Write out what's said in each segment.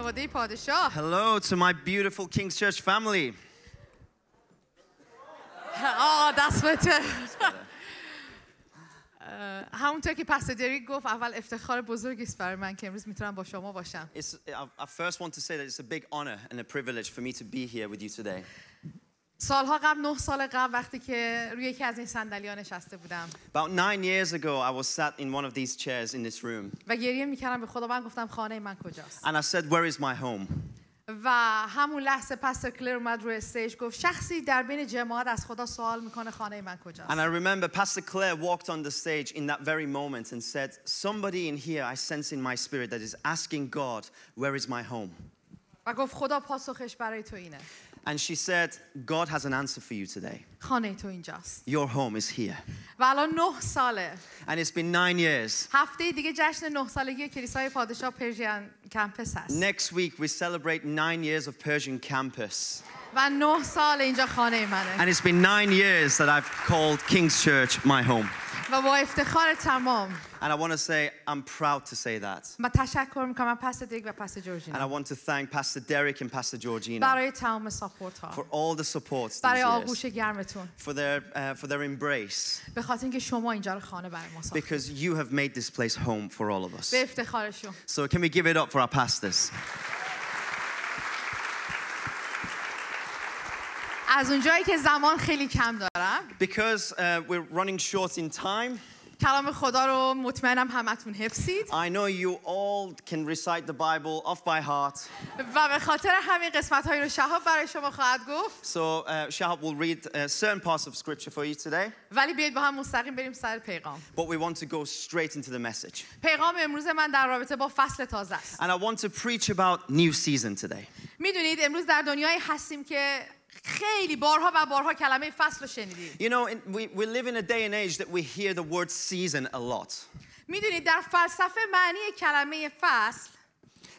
خانواده پادشاه. Hello to my beautiful King's Church family. دست بهتر. همونطور که پاستور دریک گفت اول افتخار بزرگی است برای من که امروز میتونم با شما باشم. I first want to say that it's a big honor and a privilege for me to be here with you today. سالها قبل 9 سال قبل وقتی که روی یکی از این صندلی‌ها نشسته بودم. About 9 years ago I was sat in one of these chairs in this room. و گریه میکردم به خداوند گفتم خانه من کجاست؟ And I said, where is my home? و همون لحظه پاستور کلر اومد روی استیج گفت شخصی در بین جماعت از خدا سوال میکنه خانه من کجاست؟ And I remember Pastor Claire walked on the stage in that very moment and said, somebody in here I sense in my spirit that is asking God, where is my home? و گفت خدا پاسخش برای تو اینه. And she said, God has an answer for you today. خانه تو اینجاست. Your home is here. و الان 9 ساله. And it's been 9 years. هفته دیگه جشن 9 سالگی کلیسای پادشاه پرژین کمپس هست. Next week we celebrate 9 years of Persian campus. و 9 سال اینجا خانه منه. And it's been 9 years that I've called King's Church my home. و با افتخار تمام. And I want to say, I'm proud to say that. و تشکر میکنم پاستور دیک و پاستور And I جورجینا. want to thank Pastor Derek and Pastor Georgina برای تمام ساپورت ها. for all the support these برای years, آغوش گرمتون. for their embrace, به خاطر اینکه شما اینجا رو خانه برای ما ساختید. because you have made this place home for all of us. به افتخارشون. So can we give it up for our pastors? از اونجایی که زمان خیلی کم دارم Because we're running short in time, کلام خدا رو مطمئنم همتون حفظید I know you all can recite the Bible off by heart. و به خاطر همین قسمت هایی رو شهاب برای شما خواهد گفت. So Shahab will read certain parts of scripture for you today, ولی بیاید با هم مستقیم بریم سر پیغام. but we want to go straight into the message. پیغام امروز من در رابطه با فصل تازه است. And I want to preach about new season today. میدونید امروز در دنیایی هستیم که خیلی بارها و بارها کلمه فصل رو شنیدید. You know, we live in a day and age that we hear the word season a lot. میدونید در فلسفه معنی کلمه فصل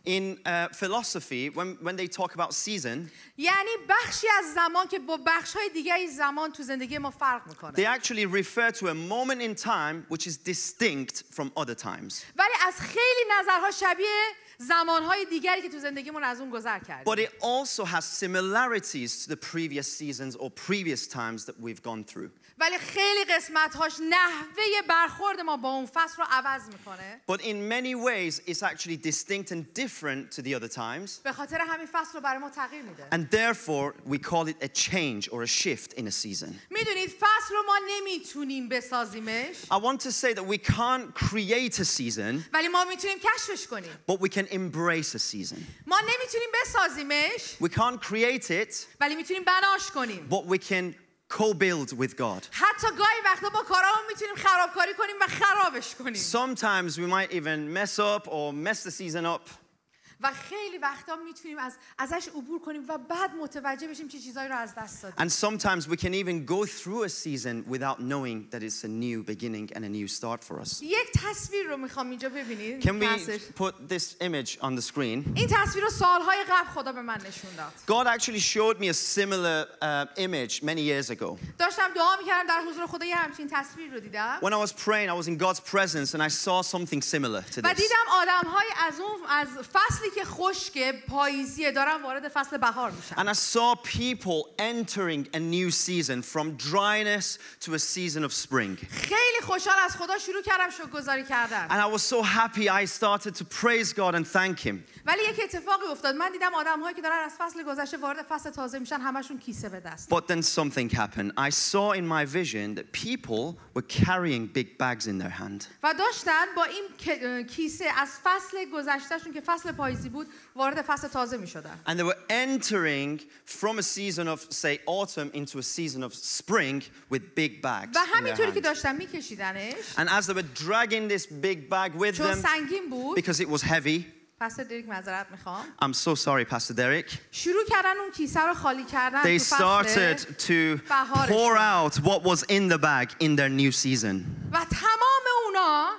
In philosophy, when they talk about season, یعنی بخشی از زمان که با بخش‌های دیگری زمان تو زندگی ما فرق they میکنه. actually refer to a moment in time which is distinct from other times. ولی از خیلی نظرها شبیه زمانهای دیگری که تو زندگیمون از اون گذر کردیم. But it also has similarities to the previous seasons or previous times that we've gone through. ولی خیلی قسمت‌هاش نحوه برخورد ما با اون فصل رو عوض میکنه. But in many ways, it's actually distinct and different to the other times. به خاطر همین فصل رو برای ما تغییر میده. And therefore, we call it a change or a shift in a season. میدونید فصل رو ما نمیتونیم بسازیمش. I want to say that we can't create a season, ولی ما میتونیم کشفش کنیم. but we can embrace a season. ما نمیتونیم بسازیمش. We can't create it, ولی میتونیم بناش کنیم. but we can co-build with God. حتی گاهی وقتا با کارامون میتونیم خرابکاری کنیم و خرابش کنیم. Sometimes we might even mess up or mess the season up. و خیلی وقتا میتونیم ازش عبور کنیم و بعد متوجه بشیم چه چیزایی رو از دست دادیم. And sometimes we can even go through a season without knowing that it's a new beginning and a new start for us. یک تصویر رو میخوام اینجا ببینید. Can we put this image on the screen? این تصویر رو سالهای قبل خدا به من نشون داد. God actually showed me a similar image many years ago. داشتم دعا میکردم در حضور خدا یه همچین تصویر رو دیدم. When I was praying, I was in God's presence and I saw something similar to و this. دیدم آدم‌های از فصلی که خشک پاییزی دارن وارد فصل بهار میشن. And I saw people entering a new season from dryness to a season of spring. خیلی خوشحال از خدا شروع کردم شکرگزاری کردن. And I was so happy I started to praise God and thank him. ولی یک اتفاقی افتاد. من دیدم آدم‌هایی که دارن از فصل گذشته وارد فصل تازه میشن همشون کیسه به دست. But then something happened. I saw in my vision that people were carrying big bags in their hand. و داشتن با این کیسه از فصل گذشتهشون که فصل پاییزی بود وارد فصل تازه میشدن. And they were entering from a season of, say, autumn into a season of spring with big bags و in their همینطوری که hand. داشتن میکشیدنش And as they were dragging this big bag with چون them, سنگین بود. because it was heavy, پاستور دریک معذرت میخوام. I'm so sorry, Pastor Derek. شروع کردن اون کیسه رو خالی کردن They تو فصل started to pour out what was in the bag in their new season. و تمام اونا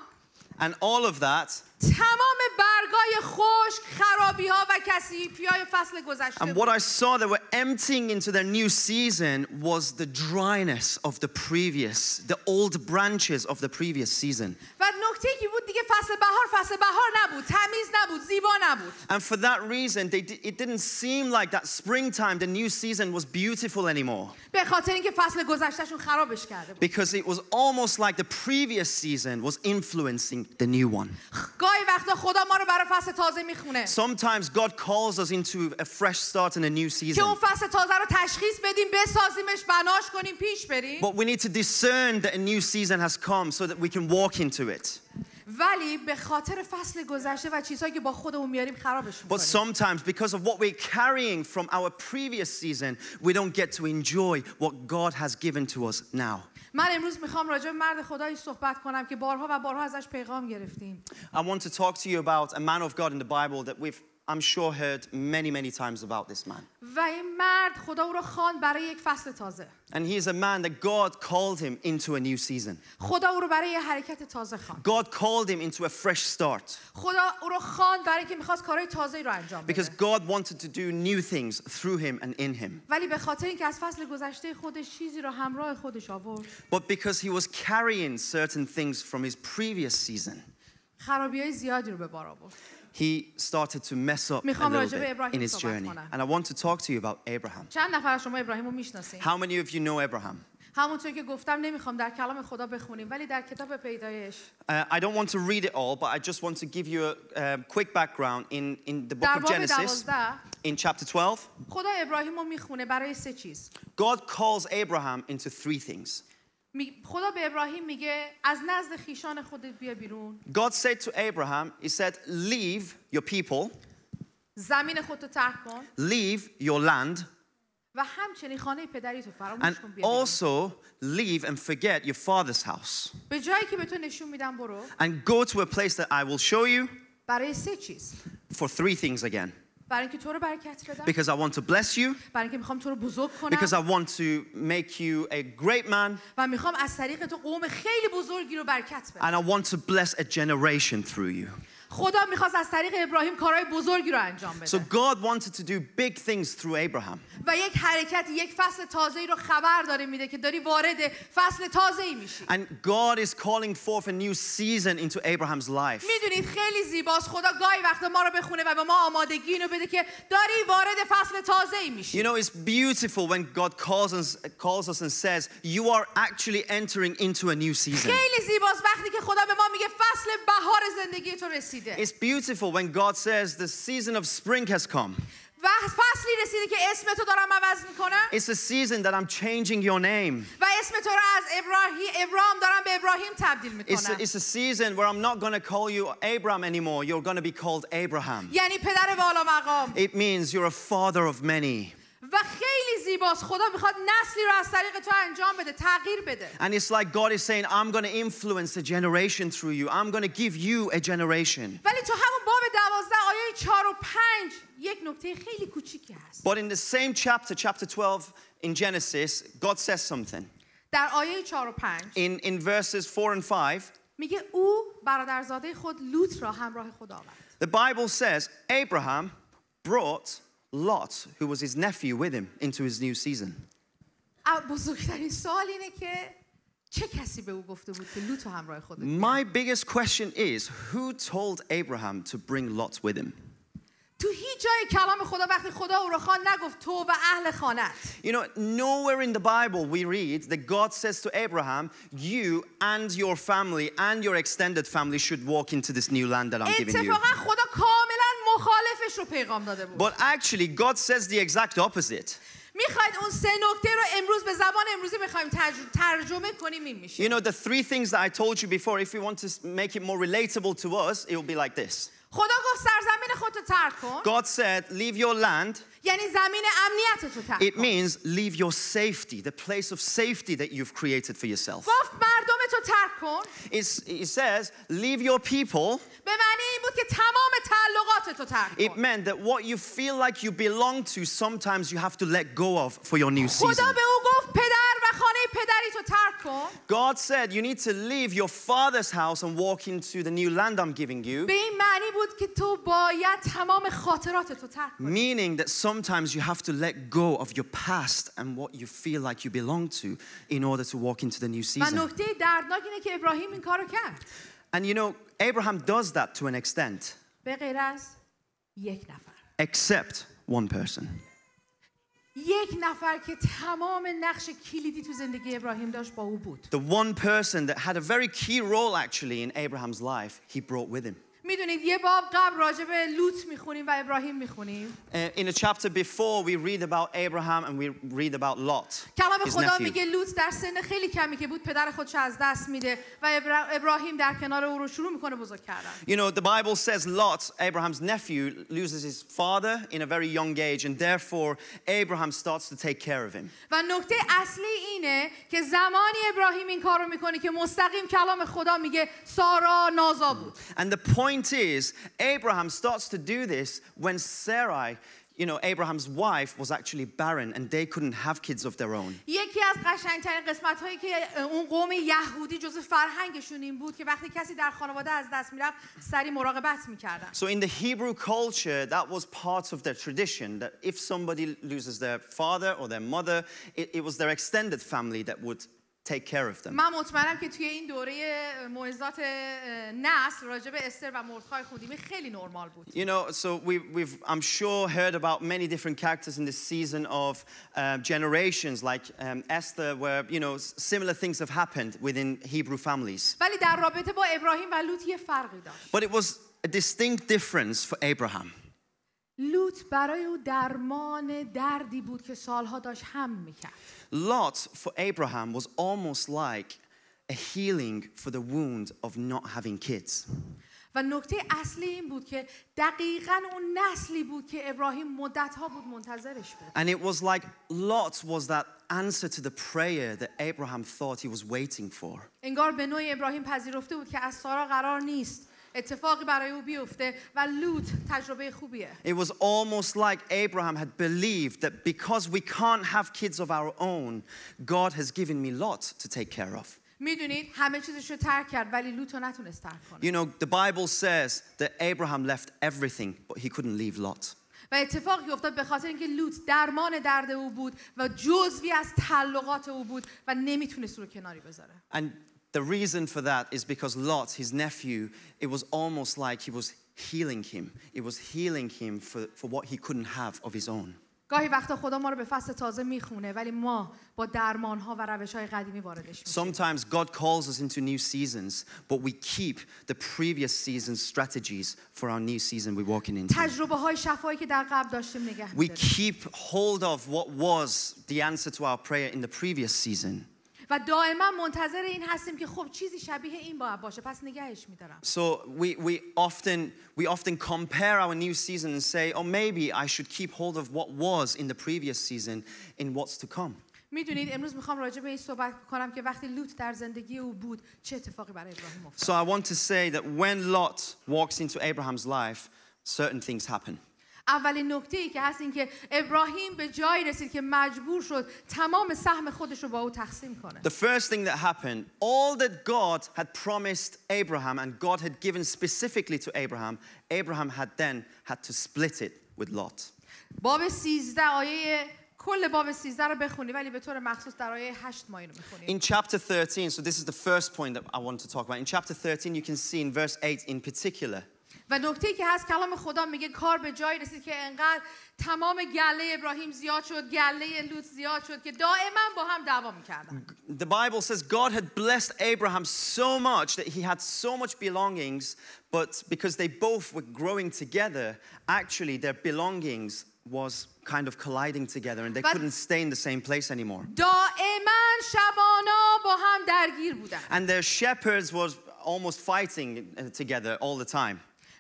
And all of that, تمام برگای خشک خرابی‌ها و کثیفی‌های فصل گذشته and what I saw they were emptying into their new season was the dryness of the previous, the old branches of the previous season. و نکته که بود دیگه فصل بهار نبود، تمیز نبود، زیبا نبود. And for that reason, it didn't seem like that springtime, the new season, was beautiful anymore. به خاطر اینکه فصل گذشتهشون خرابش کرده بود. Because it was almost like the previous season was influencing the new one. گاهی وقتا خدا ما رو برای فصل تازه میخونه. Sometimes God calls us into a fresh start in a new که season. اون فصل تازه رو تشخیص بدیم، بسازیمش، بناش کنیم، پیش بریم. But we need to discern that a new season has come so that we can walk into it. ولی به خاطر فصل گذشته و چیزهایی که با خودمون میاریم خرابش But میکنیم. sometimes, because of what we're carrying from our previous season, we don't get to enjoy what God has given to us now. من امروز میخوام راجع به مرد خدایی صحبت کنم که بارها و بارها ازش پیغام گرفتیم. I want to talk to you about a man of God in the Bible that we've, I'm sure, heard many times about this man. و این مرد خدا او رو خواند برای یک فصل تازه. And he is a man that God called him into a new season. خدا او رو برای یه حرکت تازه خواند. God called him into a fresh start. خدا او رو خواند برای اینکه می‌خواست کارهای تازه‌ای رو انجام بده. Because God wanted to do new things through him and in him. ولی به خاطر اینکه از فصل گذشته خودش چیزی رو همراه خودش آورد. But because he was carrying certain things from his previous season, خرابی‌های زیادی رو به بار آورد. he started to mess up a little bit in his journey. And I want to talk to you about Abraham. چند نفر از شما ابراهیم رو میشناسید؟ How many of you know Abraham? همونطور که گفتم نمیخوام در کلام خدا بخونیم ولی در کتاب پیدایش I don't want to read it all, but I just want to give you a quick background in the book در of باب Genesis, 12 in chapter 12. خدا ابراهیم رو میخونه برای سه چیز. God calls Abraham into three things. خدا به ابراهیم میگه از نزد خیشان خودت بیا بیرون. God said to Abraham, he said, leave your people, زمین خودتو ترک کن leave your land, و همچنین خانه پدری تو فراموش and کن بیا بیرون. also leave and forget your father's house. به جایی که به تو نشون میدم برو And go to a place that I will show you برای سه چیز. for three things again. برای اینکه تو رو برکت بدم. Because I want to bless you, برای اینکه میخوام تو رو بزرگ because I کنم. want to make you a great man, و میخوام از طریق تو قوم خیلی بزرگی رو برکت بدم. and I want to bless a generation through you. خدا میخواست از طریق ابراهیم کارهای بزرگی رو انجام So بده. God wanted to do big things through Abraham. و یک حرکت، یک فصل تازه‌ای رو خبر داره میده که داری وارد فصل تازه‌ای میشی. And God is calling forth a new season into Abraham's life. میدونید خیلی زیباست خدا گاهی وقتا ما رو بخونه و به ما آمادگی اینو بده که داری وارد فصل تازه‌ای میشی. You know, it's beautiful when God calls us and says, you are actually entering into a new season. خیلی زیباست وقتی که خدا به ما میگه فصل بهار زندگی تو رسیده. It's beautiful when God says the season of spring has come. و فصلی رسیده که اسم تو دارم عوض میکنم. It's a season that I'm changing your name. و اسم تو رو از ابراهیم دارم به ابراهیم تبدیل میکنم. It's a season where I'm not going to call you Abram anymore. You're going to be called Abraham. یعنی پدر والا مقام. It means you're a father of many. و خیلی زیباست خدا میخواد نسلی رو از طریق تو انجام بده، تغییر بده. And it's like God is saying, I'm going to influence a generation through you. I'm going to give you a generation. ولی تو همون باب 12 آیه 4 و 5 یک نکته خیلی کوچیکی هست. But in the same chapter 12 in Genesis, God says something. در آیه 4 و 5 In verses 4 and 5, میگه او برادرزاده خود لوط را همراه خود آورد. the Bible says Abraham brought Lot, who was his nephew, with him into his new season. بزرگترین سوال اینه که چه کسی به او گفته بود که لوط رو همراه خودت بیاره؟ My biggest question is, who told Abraham to bring Lot with him? تو هیچ جای کلام خدا وقتی خدا او رو خواند نگفت تو و اهل خانت. You know, nowhere in the Bible we read that God says to Abraham, you and your family and your extended family should walk into this new land that I'm giving you. اتفاقا خدا کاملا مخالفش رو پیغام داده بود. But actually, God says the exact opposite. میخواید اون سه نکته رو امروز به زبان امروزی میخوایم ترجمه کنیم این میشه. You know, the three things that I told you before, if we want to make it more relatable to us, it will be like this. خدا گفت سرزمین خودتو ترک کن. God said, leave your land. یعنی زمین امنیت تو ترک It کن. means leave your safety, the place of safety that you've created for yourself. گفت مردم تو ترک کن. It says, leave your people. به معنی این بود که تمام تعلقات تو ترک It کن. meant that what you feel like you belong to, sometimes you have to let go of for your new season. خدا به او گفت پدر و خانه پدری تو ترک کن. God said, you need to leave your father's house and walk into the new land I'm giving you. به این معنی بود که تو باید تمام خاطرات تو ترک کنی. Meaning that sometimes you have to let go of your past and what you feel like you belong to in order to walk into the new و season. نکته دردناک اینه که ابراهیم این کارو کرد. And you know, Abraham does that to an extent, به غیر از یک نفر. except one person. یک نفر که تمام نقش کلیدی تو زندگی ابراهیم داشت با او بود. The one person that had a very key role actually in Abraham's life, he brought with him. میدونید یه باب قبل راجع به لوط میخونیم و ابراهیم میخونیم. In a chapter before, we read about Abraham and we read about Lot, کلام his خدا nephew. میگه لوط در سن خیلی کمی که بود پدر خودش از دست میده و ابراهیم در کنار او رو شروع میکنه بزرگ کردن. You know, the Bible says Lot, Abraham's nephew, loses his father in a very young age, and therefore Abraham starts to take care of him. و نکته اصلی اینه که زمانی ابراهیم این کارو میکنه که مستقیم کلام خدا میگه سارا نازا بود. And the point is, Abraham starts to do this when Sarai, you know, Abraham's wife, was actually barren and they couldn't have kids of their own. یکی از قشنگترین قسمت هایی که اون قوم یهودی جزو فرهنگشون این بود که وقتی کسی در خانواده از دست میرفت سری مراقبت میکردن. So in the Hebrew culture, that was part of their tradition, that if somebody loses their father or their mother, it was their extended family that would take care of them. من مطمئنم که توی این دوره موعظات نسل راجع به استر و مردخای خوندیم خیلی نرمال بود. You know, so we've I'm sure heard about many different characters in this season of generations like Esther, where you know similar things have happened within Hebrew families. ولی در رابطه با ابراهیم و لوط یه فرقی داشت. But it was a distinct difference for Abraham. لوط برای او درمان دردی بود که سالها داشت هم میکرد. Lot for Abraham was almost like a healing for the wound of not having kids. و نکته اصلی این بود که دقیقاً اون نسلی بود که ابراهیم مدت‌ها بود منتظرش بود. And it was like Lot was that answer to the prayer that Abraham thought he was waiting for. انگار به نوعی ابراهیم پذیرفته بود که از سارا قرار نیست اتفاقی برای او بیفته و لوط تجربه خوبیه. It was almost like Abraham had believed that because we can't have kids of our own, God has given me Lot to take care of. میدونید همه چیزش رو ترک کرد ولی لوط رو نتونست ترک کنه. You know, the Bible says that Abraham left everything, but he couldn't leave Lot. و اتفاقی افتاد به خاطر اینکه لوط درمان درد او بود و جزوی از تعلقات او بود و نمیتونست رو کناری بذاره. And the reason for that is because Lot, his nephew, it was almost like he was healing him. It was healing him for what he couldn't have of his own. گاهی وقتا خدا ما رو به فصل تازه میخونه ولی ما با درمان‌ها و روش‌های قدیمی واردش میشیم. Sometimes God calls us into new seasons, but we keep the previous season's strategies for our new season we're walking into. تجربه‌های شفایی که در قبل داشتیم نگه We می‌داریم. keep hold of what was the answer to our prayer in the previous season. و دائما منتظر این هستیم که خب چیزی شبیه این باشه پس نگهش می‌دارم. So we often compare our new season and say, oh, maybe I should keep hold of what was in the previous season in what's to come. میدونید امروز میخوام راجع به این صحبت کنم که وقتی لوط در زندگی او بود چه اتفاقی برای ابراهیم افتاد. So I want to say that when Lot walks into Abraham's life, certain things happen. اولین نکته‌ای که هست این که ابراهیم به جایی رسید که مجبور شد تمام سهم خودش رو با او تقسیم کنه. The first thing that happened, all that God had promised Abraham and God had given specifically to Abraham, Abraham had to split it with Lot. باب 13 آیه کل باب 13 رو بخونی ولی به طور مخصوص در آیه 8 ما اینو می‌خونیم. In chapter 13, so this is the first point that I want to talk about. In chapter 13 you can see in verse 8 in particular. و نکته‌ای که هست کلام خدا میگه کار به جایی رسید که انقدر تمام گله ابراهیم زیاد شد، گله لوط زیاد شد که دائما با هم دعوا می‌کردن. The Bible says God had blessed Abraham so much that he had so much belongings, but because they both were growing together, actually their belongings was kind of colliding together and they couldn't stay in the same place anymore. دائما شبانا با هم درگیر بودن. And their shepherds was almost fighting together all the time.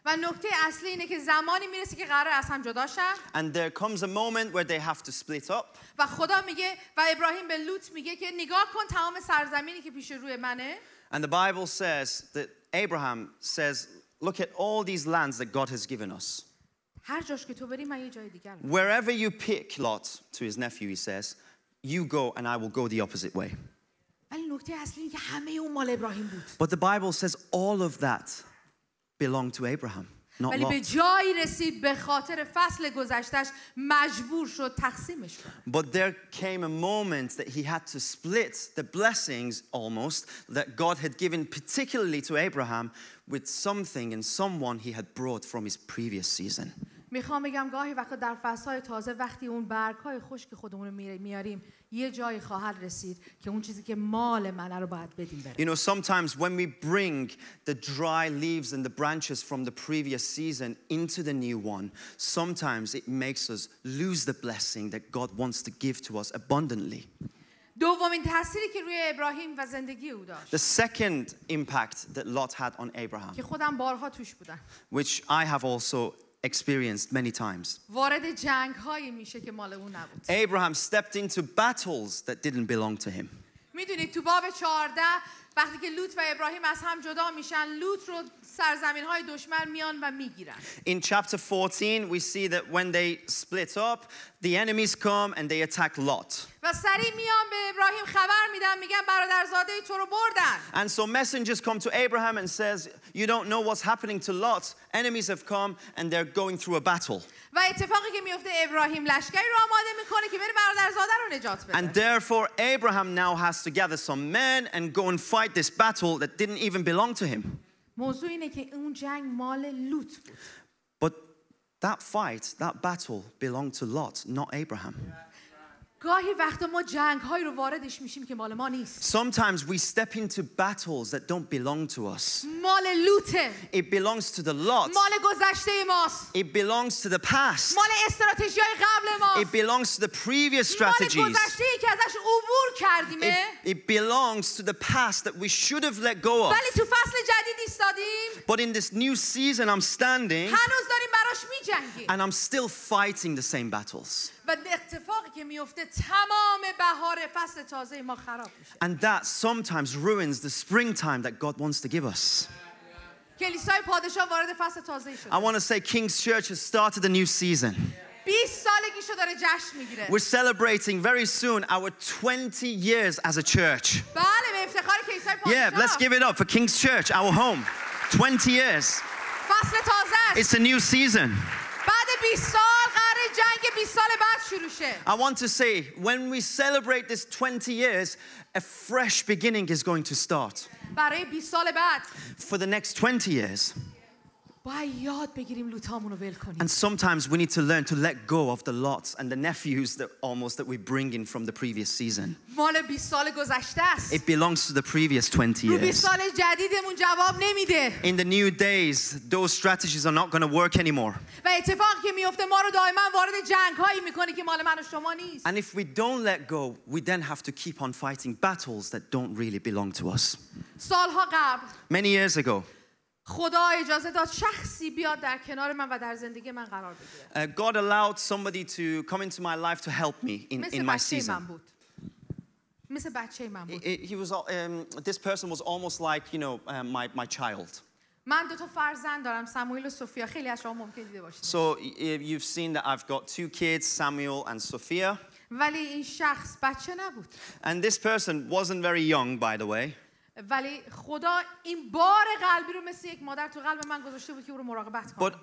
و نکته اصلی اینه که زمانی میرسه که قرار از هم جدا شن. And there comes a moment where they have to split up. و خدا میگه و ابراهیم به لوط میگه که نگاه کن تمام سرزمینی که پیش روی منه. And the Bible says that Abraham says, look at all these lands that God has given us. هر جاش که تو بری من یه جای دیگر میرم. Wherever you pick, Lot, to his nephew, he says, you go and I will go the opposite way. ولی نکته اصلی اینه که همه اون مال ابراهیم بود. But the Bible says all of that belonged to Abraham. not ولی به Lot. جایی رسید به خاطر فصل گذشتهش مجبور شد تقسیمش کنه. But there came a moment that he had to split the blessings almost that God had given particularly to Abraham with something and someone he had brought from his previous season. میخوام بگم گاهی وقتا در فصلهای تازه وقتی اون برگ‌های خشک خودمون رو میاریم یه جایی خواهد رسید که اون چیزی که مال منه رو باید بدیم بره. You know, sometimes when we bring the dry leaves and the branches from the previous season into the new one, sometimes it makes us lose the blessing that God wants to give to us abundantly. دومین تأثیری که روی ابراهیم و زندگی او داشت The second impact that Lot had on Abraham, که خودم بارها توش بودم، which I have also experienced many times. وارد جنگ‌هایی میشه که مال اون نبود. Abraham stepped into battles that didn't belong to him. میدونید تو باب 14 وقتی که لوط و ابراهیم از هم جدا میشن، لوط رو سرزمین‌های دشمن میان و میگیرن. In chapter 14, we see that when they split up, the enemies come and they attack Lot. و سریع میان به ابراهیم خبر میدن، میگن برادرزاده تو رو بردن. And so messengers come to Abraham and says, you don't know what's happening to Lot. Enemies have come and they're going through a battle. و اتفاقی که میفته ابراهیم لشکری رو آماده میکنه که بره برادرزاده رو نجات بده. And therefore, Abraham now has to gather some men and go and fight this battle that didn't even belong to him. موضوع اینه که اون جنگ مال لوط بود. But that fight, that battle belonged to Lot, not Abraham. گاهی وقتا ما جنگ‌هایی رو واردش میشیم که مال ما نیست. Sometimes we step into battles that don't belong to us. مال لوطه. It belongs to the Lot. مال گذشته ماست. It belongs to the past. مال استراتژی‌های قبل ماست. It belongs to the previous مال strategies. گذشته‌ای که ازش عبور کردیمه. It belongs to the past that we should have let go of. ولی تو فصل جدید ایستادیم. But in this new season, I'm standing هنوز داریم براش می‌جنگیم. and I'm still fighting the same battles. و اتفاقی که میفته تمام بهار فصل تازه ما خراب میشه. And that sometimes ruins the springtime that God wants to give us. کلیسای پادشاه وارد فصل تازه I شد. want to say King's Church has started a new season. 20 سالگیشو داره جشن میگیره. We're celebrating very soon our 20 years as a church. بله به افتخار کلیسای پادشاه. Yeah, let's give it up for King's Church, our home. 20 years. فصل تازه است. It's a new season. بعد 20 سال قراره جنگ 20 سال بعد شروع شه. I want to say, when we celebrate this 20 years, a fresh beginning is going to start. برای 20 سال بعد For the next 20 years. باید یاد بگیریم لوطامون رو ول کنیم. And sometimes we need to learn to let go of the Lots and the nephews that we bring in from the previous season. مال 20 سال گذشته است. It belongs to the previous 20 رو 20 years. سال جدیدمون جواب نمیده. In the new days, those strategies are not going to work anymore. و اتفاقی که میفته ما رو دائما وارد جنگ‌هایی میکنه که مال من و شما نیست. And if we don't let go, we then have to keep on fighting battles that don't really belong to us. سالها قبل Many years ago, خدا اجازه داد شخصی بیاد در کنار من و در زندگی من قرار بگیره. God allowed somebody to come into my life to help me in مثل my بچه من season. بود. مثل بچه من بود. This person was almost like, my child. من 2 تا فرزند دارم، سموئیل و سوفیا. خیلی از شما ممکن دیده باشید. So you've seen that I've got 2 kids, Samuel and Sophia. ولی این شخص بچه نبود. And this person wasn't very young, by the way. ولی خدا این بار قلبی رو مثل یک مادر تو قلب من گذاشته بود که او رو مراقبت کنم. But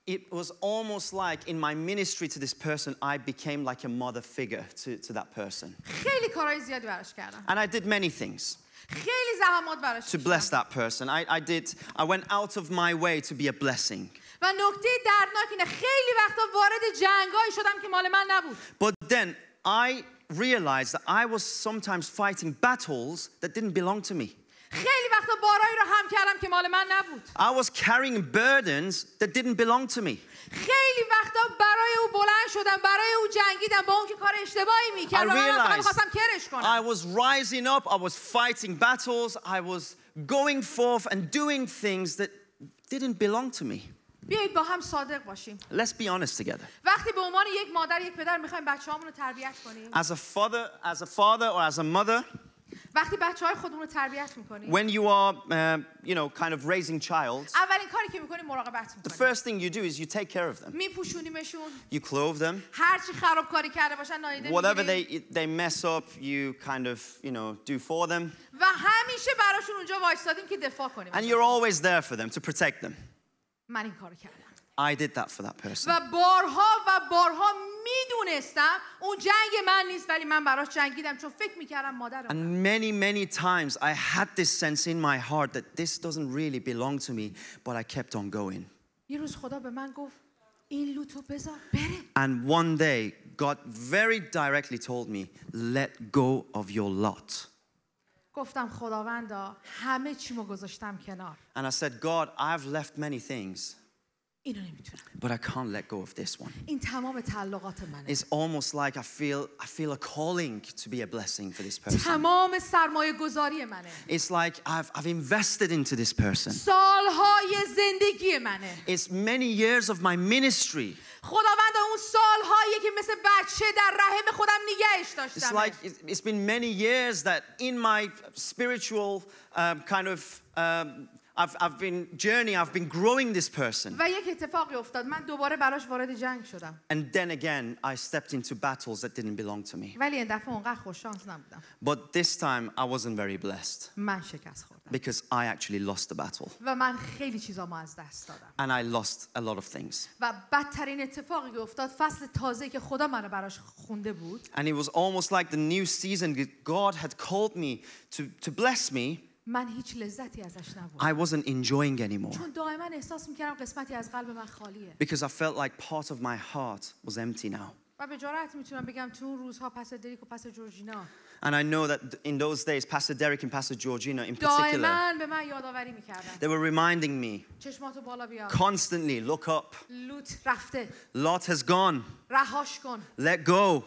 it was almost like in my ministry to this person, I became like a mother figure to that person. خیلی کارهای زیادی براش کردم. And I did many things خیلی زحمات براش to bless that person. I went out of my way to be a blessing. و نکته دردناک اینه خیلی وقتا وارد جنگایی شدم که مال من نبود. But then I realized that I was sometimes fighting battles that didn't belong to me. خیلی وقتا بارایی رو هم کردم که مال من نبود. I was carrying burdens that didn't belong to me. خیلی وقتا برای او بلند شدم، برای او جنگیدم، با اون که کار اشتباهی میکرد و من فقط می‌خواستم کرش کنم. I was rising up, I was fighting battles, I was going forth and doing things that didn't belong to me. بیایید با هم صادق باشیم. Let's be honest together. وقتی به عنوان یک مادر، یک پدر می‌خوایم بچه‌هامون رو تربیت کنیم. As a father or as a mother, وقتی بچه‌های خودمون رو تربیت می‌کنیم. when you are kind of raising childs, اولین کاری که می‌کنیم مراقبت the می‌کنیم. first thing you do is you take care of them. میپوشونیمشون. You clothe them. هر چی خرابکاری کرده باشن نادیده Whatever می‌گیریم. they mess up, you kind of, do for them. و همیشه براشون اونجا وایسادیم که دفاع کنیم. And you're always there for them to protect them. من این کارو کردم. I did that for that person. و بارها میدونستم اون جنگ من نیست ولی من براش جنگیدم چون فکر میکردم مادرم. And many times I had this sense in my heart that this doesn't really belong to me, but I kept on going. یه روز خدا به من گفت این لوتو بذار بره. And one day God very directly told me, let go of your lot. گفتم خداوندا همه چیمو گذاشتم کنار. And I said, God, I've left many things, اینو نمیتونم. but I can't let go of this one. این تمام تعلقات منه. It's almost like I feel a calling to be a blessing for this person. تمام سرمایه گذاری منه. It's like I've invested into this person. سالهای زندگی منه. It's many years of my ministry. خداوند اون سالهایی که مثل بچه در رحم خودم نگهش It's داشتم. like it's been many years that in my spiritual kind of I've been growing this person. و یک اتفاقی افتاد. من دوباره براش وارد جنگ شدم. And then again, I stepped into battles that didn't belong to me. ولی این دفعه اونقدر خوش شانس نبودم. But this time, I wasn't very blessed من شکست خوردم. because I actually lost the battle. و من خیلی چیزامو از دست دادم. And I lost a lot of things. و بدترین اتفاقی که افتاد فصل تازه‌ای که خدا منو براش خونده بود. And it was almost like the new season that God had called me to bless me. من هیچ لذتی ازش نبود. I wasn't enjoying anymore چون دائما احساس می‌کردم قسمتی از قلب من خالیه. because I felt like part of my heart was empty now. و به جرأت میتونم بگم تو اون روزها پس دریک و پس جورجینا And I know that in those days, Pastor Derek and Pastor Georgina in particular, دائما به من یادآوری می‌کردن. they were reminding me چشماتو بالا بیار. constantly, look up. لوط رفته. Lot has gone. رهاش کن. Let go.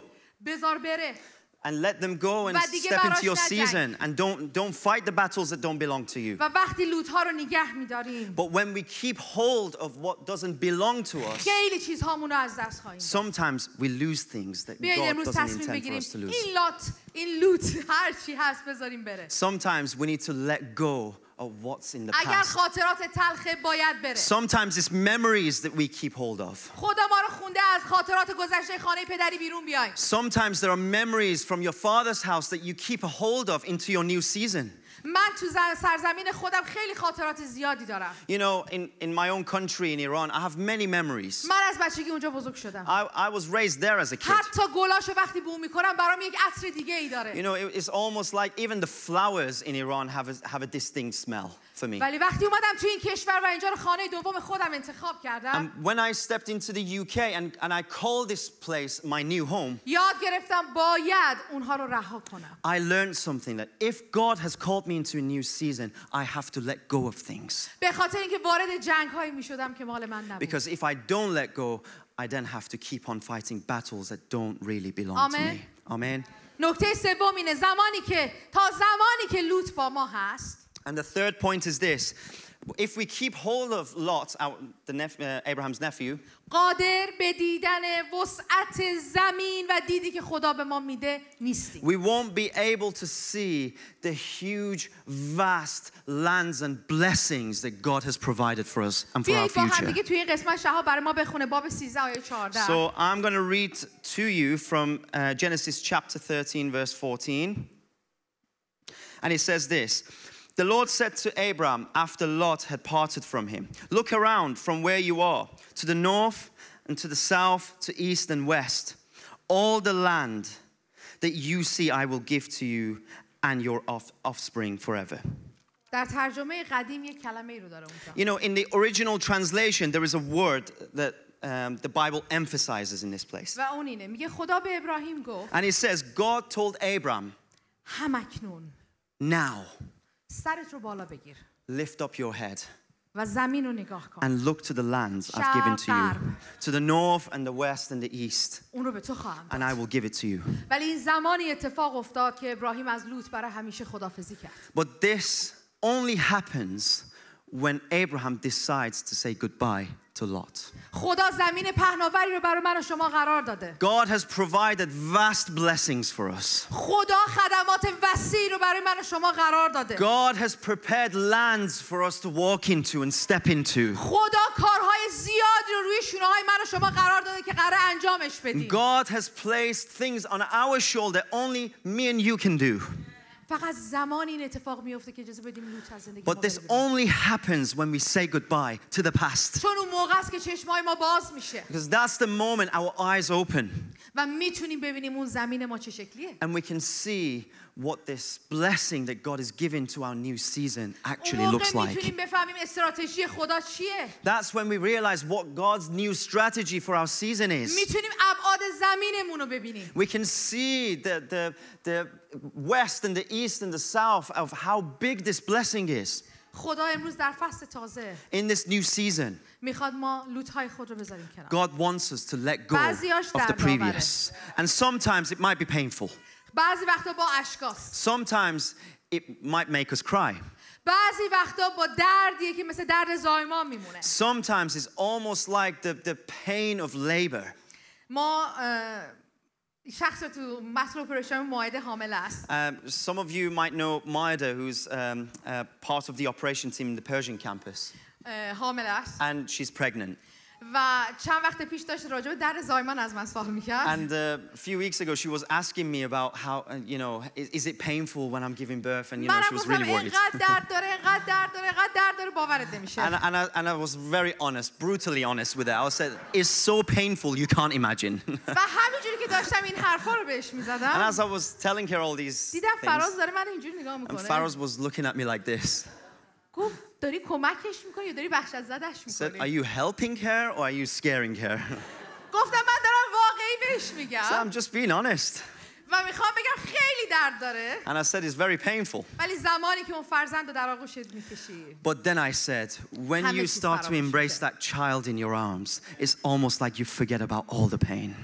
بذار بره. And let them go and و دیگه step into your براش نجنگ. season. And don't fight the battles that don't belong to you. و وقتی لوط‌ها رو نگه می‌داریم But when we keep hold of what doesn't belong to us, خیلی چیزهامون رو از دست خواهیم داد. sometimes we lose things that بیایید God امروز doesn't تصمیم intend for بگیریم us to lose. این لوط هر چی هست بذاریم بره. Sometimes we need to let go of what's in the اگر past. خاطرات تلخه باید بره. Sometimes it's memories that we keep hold of. خدا ما رو خونده از خاطرات گذشته خانه پدری بیرون بیایم. Sometimes there are memories from your father's house that you keep a hold of into your new season. من تو سرزمین خودم خیلی خاطرات زیادی دارم. You know, in my own country, in Iran, I have many memories. من از بچگی اونجا بزرگ شدم. I was raised there as a kid. حتی گلاشو وقتی بو میکنم برام یک عطر دیگه ای داره. You know, it's almost like even the flowers in Iran have a distinct smell for me. ولی وقتی اومدم تو این کشور و اینجا رو خانه دوم خودم انتخاب کردم. And when I stepped into the UK and I called this place my new home, یاد گرفتم باید اونها رو رها کنم. I learned something that if God has called me into a new season, I have to let go of things. به خاطر اینکه وارد جنگ‌هایی می‌شدم که مال من نبود. Because if I don't let go, I then have to keep on fighting battles that don't really belong to Amen. me. Amen. نکته سوم اینه زمانی که لوط با ما هست. And the third point is this. If we keep hold of Lot, Abraham's nephew, قادر به دیدن وسعت زمین و دیدی که خدا به ما میده نیستیم. we won't be able to see the huge, vast lands and blessings that God has provided for us and for our بیایید با هم future. دیگه توی این قسمت شهاب برای ما بخونه باب 13 آیه 14. So I'm going to read to you from Genesis chapter 13, verse 14. And it says this. The Lord said to Abraham after Lot had parted from him, look around from where you are, to the north and to the south, to east and west. All the land that you see I will give to you and your offspring forever. در ترجمه قدیم یک کلمه ای رو داره اونجا. You know, in the original translation, there is a word that the Bible emphasizes in this place. و اون اینه میگه خدا به ابراهیم گفت And it says, God told Abraham, همکنون now سرت رو بالا بگیر lift up your head و زمین رو نگاه کن. and look to the lands I've given to you, to the north and the west and the east, اون رو به تو خواهم and I داد. will give it to you. ولی این زمانی اتفاق افتاد که ابراهیم از لوط برای همیشه خدافظی کرد. But this only happens when Abraham decides to say goodbye to Lot. خدا زمین پهناوری رو برای من و شما قرار داده. God has provided vast blessings for us. خدا خدمات وسیع رو برای من و شما قرار داده. God has prepared lands for us to walk into and step into. خدا کارهای زیادی رو روی شونه‌های من و شما قرار داده که قرار انجامش بدیم. God has placed things on our shoulder only me and you can do. فقط زمانی این اتفاق میفته که اجازه بدیم لوط از زندگی ما But this بره بیرون. only happens when we say goodbye to the past. چون اون موقع است که چشمای ما باز میشه Because that's the moment our eyes open و میتونیم ببینیم اون زمین ما چه شکلیه. and we can see what this blessing that God is giving to our new season actually اون looks موقع like. میتونیم بفهمیم استراتژی خدا چیه. That's when we realize what God's new strategy for our season is. میتونیم ابعاد زمینمون رو ببینیم. We can see the west and the east and the south of how big this blessing is خدا امروز در فصل تازه in this new season. میخواد ما لوط‌های خود رو بذاریم کنار. God wants us to let go بعضیاش of the دردآوره. previous. And sometimes it might be painful. بعضی وقتا با اشکاست. Sometimes it might make us cry. بعضی وقتا با دردیه که مثل درد زایمان میمونه. Sometimes it's almost like the pain of labor. ما شخص تو مسئول اپریشن مائده حامل است. Some of you might know Maida, who's part of the operation team in the Persian campus, حامل است and she's pregnant. و چند وقت پیش داشت راجع به درد زایمان از من سوال میکرد. And a few weeks ago, she was asking me about how, is it painful when I'm giving birth? And, she was really worried. اینقدر درد داره، اینقدر درد داره، اینقدر درد داره باورت نمیشه. And I was very honest, brutally honest with her. I said, it's so painful, you can't imagine. و همینجوری که داشتم این حرفا رو بهش And میزدم as I was telling her all these دیدم things, فراز داره من اینجوری نگاه and میکنه. Faraz was looking at me like this. گفت داری کمکش میکنی یا داری وحشت زدش Said, are میکنی؟ you helping her or are you scaring her? گفتم من دارم واقعی بهش So میگم I'm just being honest. و میخوام بگم خیلی درد داره. And I said, it's very painful. ولی زمانی که اون فرزند رو در آغوشت میکشی But then I said, when you start to embrace that child in your arms, it's almost like you forget about all the pain.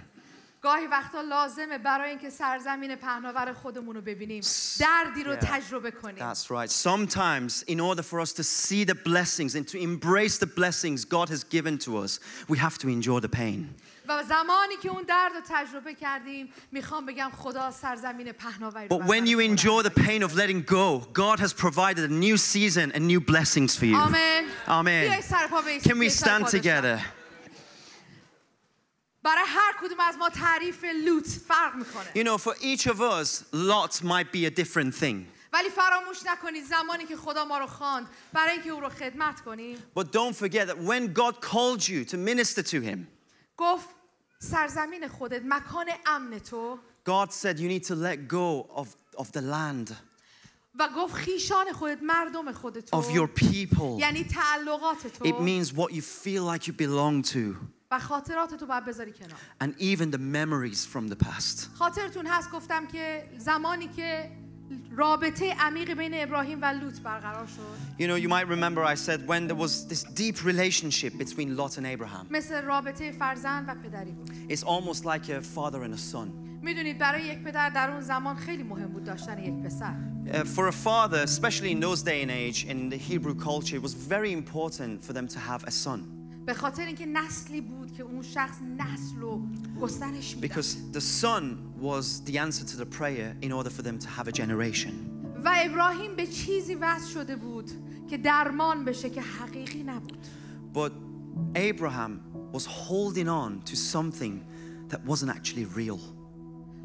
گاهی وقتا لازمه برای اینکه سرزمین پهناور خودمون رو ببینیم دردی رو تجربه کنیم. That's right. Sometimes, in order for us to see the blessings and to embrace the blessings God has given to us, we have to endure the pain. و زمانی که اون درد رو تجربه کردیم میخوام بگم خدا سرزمین پهناوری رو But when you endure the pain of letting go, God has provided a new season and new blessings for you. آمین. Amen. بیایید سر پا بایستیم. Can we stand together? برای هر کدوم از ما تعریف لوط فرق میکنه. You know, for each of us, Lot might be a different thing. ولی فراموش نکنید زمانی که خدا ما رو خواند برای اینکه او رو خدمت کنیم But don't forget that when God called you to minister to him, گفت سرزمین خودت مکان امن تو God said you need to let go of the land, و گفت خیشان خودت مردم خودت of your people. یعنی تعلقات تو It means what you feel like you belong to, و خاطرات تو باید بذاری کنار. and even the memories from the past. خاطرتون هست گفتم که زمانی که رابطه عمیق بین ابراهیم و لوط برقرار شد You know, you might remember I said when there was this deep relationship between Lot and Abraham, مثل رابطه فرزند و پدری بود. it's almost like a father and a son. میدونید برای یک پدر در اون زمان خیلی مهم بود داشتن یک پسر. For a father, especially in those day and age, in the Hebrew culture, it was very important for them to have a son. به خاطر اینکه نسلی بود که اون شخص نسل و گسترش میداد. Because the son was the answer to the prayer in order for them to have a generation. و ابراهیم به چیزی وصل شده بود که درمان بشه که حقیقی نبود. But Abraham was holding on to something that wasn't actually real.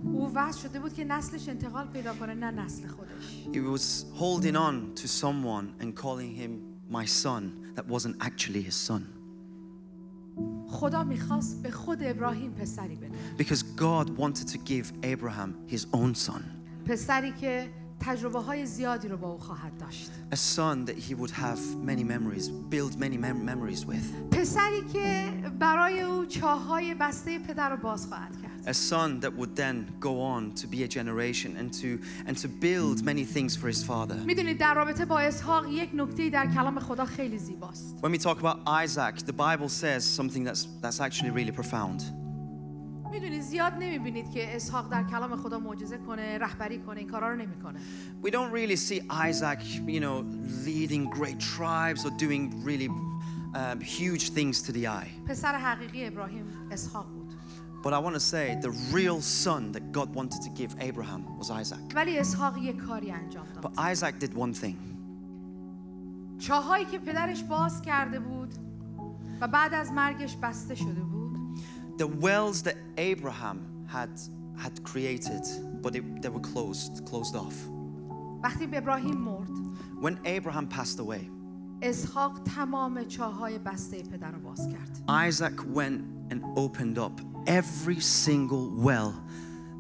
او وصل شده بود که نسلش انتقال پیدا کنه نه نسل خودش. He was holding on to someone and calling him my son that wasn't actually his son. خدا میخواست به خود ابراهیم پسری بده. Because God wanted to give Abraham his own son. پسری که تجربه های زیادی رو با او خواهد داشت. A son that he would have many memories, build many memories with. پسری که برای او چاه‌های بسته پدر رو باز خواهد کرد. A son that would then go on to be a generation and to build many things for his father. میدونید در رابطه با اسحاق یک نکته‌ای در کلام خدا خیلی زیباست. When we talk about Isaac, the Bible says something that's actually really profound. میدونید زیاد نمیبینید که اسحاق در کلام خدا معجزه کنه، رهبری کنه، این کارا رو نمیکنه. We don't really see Isaac, leading great tribes or doing really huge things to the eye. پسر حقیقی ابراهیم اسحاق بود. But I want to say the real son that God wanted to give Abraham was Isaac. ولی اسحاق یک کاری انجام But داد. Isaac did one thing. چاهایی که پدرش باز کرده بود و بعد از مرگش بسته شده بود. The wells that Abraham had created, but they were closed off. وقتی به ابراهیم مرد، when Abraham passed away, اسحاق تمام چاهای بسته پدر رو باز کرد. Isaac went and opened up every single well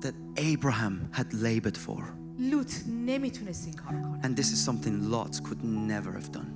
that Abraham had labored for. لوط نمیتونست این کارو کنه. And this is something Lot could never have done.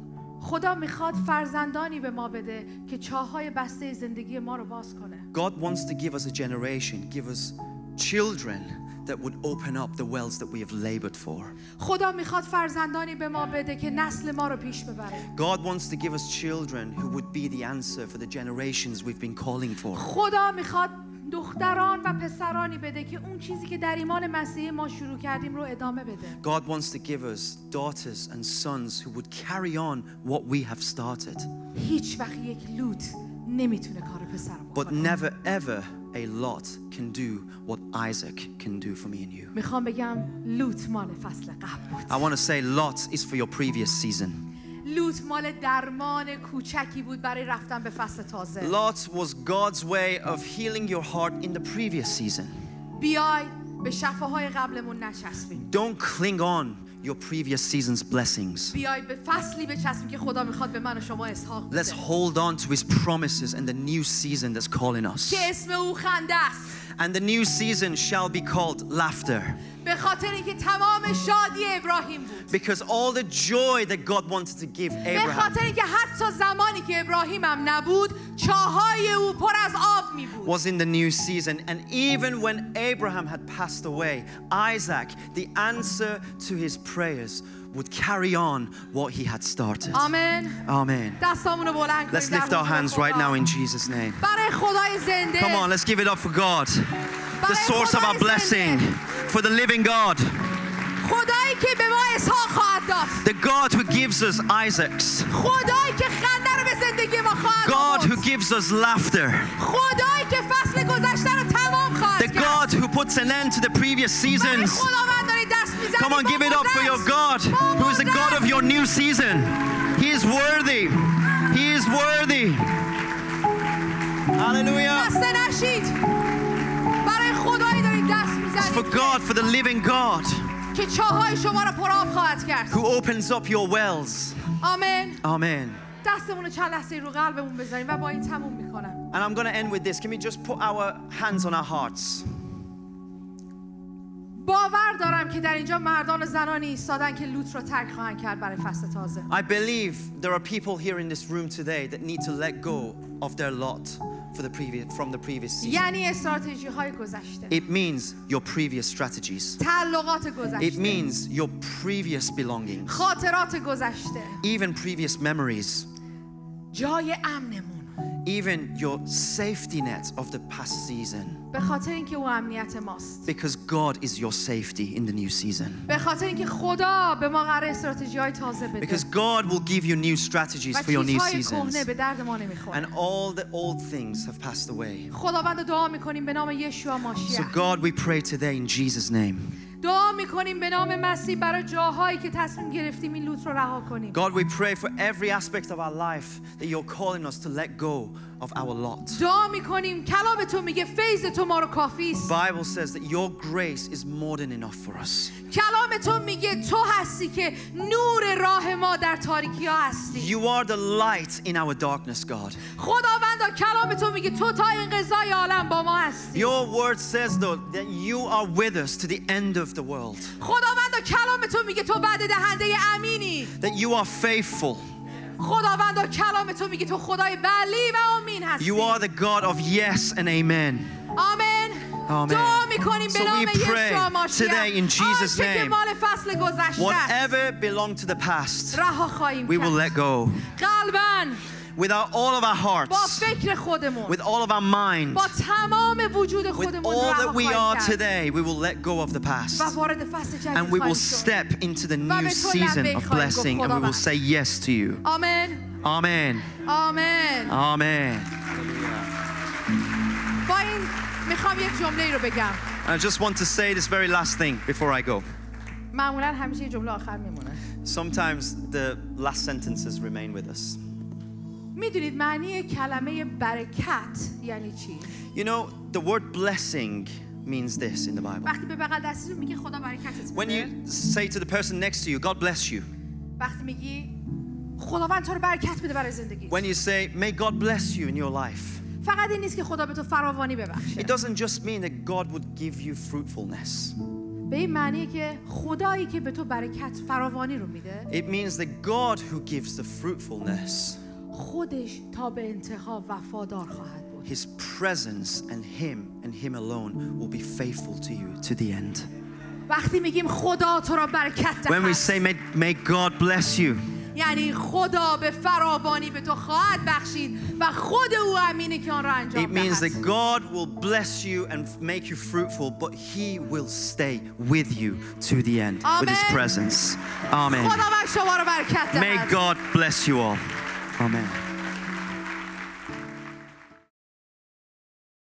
خدا میخواد فرزندانی به ما بده که چاهای بسته زندگی ما رو باز کنه. God wants to give us a generation, give us children that would open up the wells that we have labored for. خدا میخواد فرزندانی به ما بده که نسل ما رو پیش ببره. God wants to give us children who would be the answer for the generations we've been calling for. خدا میخواد دختران و پسرانی بده که اون چیزی که در ایمان مسیحی ما شروع کردیم رو ادامه بده. God wants to give us daughters and sons who would carry on what we have started. هیچ وقت یک لوط نمیتونه کار پسر But بکنه. never ever a Lot can do what Isaac can do for me and you. میخوام بگم لوط مال فصل قبل بود. I want to say Lot is for your previous season. لوط مال درمان کوچکی بود برای رفتن به فصل تازه. Lot was God's way of healing your heart in the previous season. بیای به شفاهای قبلمون نچسبیم. Don't cling on your previous season's blessings. بیای به فصلی بچسبیم که خدا میخواد به من و شما اسحاق بده. Let's hold on to his promises and the new season that's calling us. که اسم او خنده است. And the new season shall be called laughter. به خاطر اینکه تمام شادی ابراهیم بود. Because all the joy that God wanted to give به Abraham, خاطر اینکه حتی زمانی که ابراهیم هم نبود چاهای او پر از آب می بود. was in the new season. And even when Abraham had passed away, Isaac, the answer to his prayers, would carry on what he had started. آمین. Amen. دستامونو بلند کنیم. Let's lift our hands right now in Jesus' name. برای خدای زنده. Come on, let's give it up for God, the برای source of our خدای blessing, زنده. for the living God, خدایی که به ما اسحاق خواهد داد. the God who gives us Isaacs, خدایی که خنده رو به زندگی ما خواهد God who آورد. gives us laughter, خدایی که فصل گذشته رو تمام خواهد the کرد. God who puts an end to the previous برای seasons. خداوند داری دست می‌زنی. Come on, give it up for your God, who is the God of your new season. He is worthy. He is worthy. Hallelujah. خسته نشید. برای خدایی داری دست It's for می‌زنی God, for the living God, که چاهای شما رو پر آب خواهد کرد. who opens up your wells. آمین. Amen. دستمون رو چند لحظه رو قلبمون بذاریم و با این تموم میکنم. And I'm going to end with this. Can we just put our hands on our hearts? باور دارم که در اینجا مردان و زنانی ایستادن که لوط رو ترک خواهند کرد برای فصل تازه. I believe there are people here in this room today that need to let go of their lot from the previous season. یعنی استراتژی های گذشته. It means your previous strategies. تعلقات It گذشته. means your previous belongings, خاطرات گذشته. even previous memories, جای امنمون. even your safety net of the past season. به خاطر اینکه او امنیت ماست. Because God is your safety in the new season. به خاطر اینکه خدا به ما قرار استراتژی های تازه بده. Because God will give you new strategies و for your new چیزهای seasons. کهنه به درد ما نمیخوره. And all the old things have passed away. خداوند رو دعا میکنیم به نام یشوع So ماشیح. God, we pray today in Jesus' name. دعا میکنیم به نام مسیح برای جاهایی که تصمیم گرفتیم این لوط رو رها کنیم. God, we pray for every aspect of our life that you're calling us to let go of our lot. دعا میکنیم کلام تو میگه فیض تو ما رو کافی است. Bible says that your grace is more than enough for us. کلام تو میگه تو هستی که نور راه ما در تاریکی ها هستی. You are the light in our darkness, God. خداوندا کلام تو میگه تو تا انقضای عالم با ما هستی. Your word says, though, that you are with us to the end of the world. خداوندا کلام تو میگه تو وعده دهنده امینی. That you are faithful. خداوندا کلام تو میگه تو خدای بلی و آمین هستی. You are the God of yes and amen. آمین. Amen. دعا میکنیم به So نام we pray یشوع ماشیح. today in Jesus' آنچه که name, مال فصل گذشته است whatever belonged to the past, رها خواهیم we will let کرد. go. قلباً With all of our با hearts, فکر خودمون with all of our mind, با تمام وجود with خودمون all رها that we are خواهیم کرد today, we will let go of the past. و وارد فصل جدید And we will خواهیم شد. step into the و new به تو season لبیک of خواهیم گفت blessing and we will خداوند. say yes to you. آمین. Amen. آمین. Amen. با این میخوام یک جمله رو بگم. I just want to say this very last thing before I go. معمولا همیشه یه جمله آخر میمونه. Sometimes the last sentences remain with us. میدونید معنی کلمه برکت یعنی چی؟ You know, the word blessing means this in the Bible. وقتی به بغل دستیتون میگه خدا برکتت When بده، you say to the person next to you, God bless you. وقتی میگی خداوند تو رو برکت بده برای زندگی، When you say, may God bless you in your life. فقط این نیست که خدا به تو فراوانی It ببخشه. doesn't just mean that God would give you fruitfulness. به این معنیه که خدایی که به تو برکت فراوانی رو میده، It means that God who gives the fruitfulness, خودش تا به انتها وفادار خواهد بود. His presence and Him alone will be faithful to you to the end. وقتی میگیم خدا تو را برکت When we دهد، say, may God bless you, یعنی خدا به فراوانی به تو خواهد بخشید و خود او امینه که آن را انجام it means دهد. that God will bless you and make you fruitful, but He will stay with you to the end with His Amen. presence. Amen. خداوند شما را برکت May دهد. God bless you all. Amen.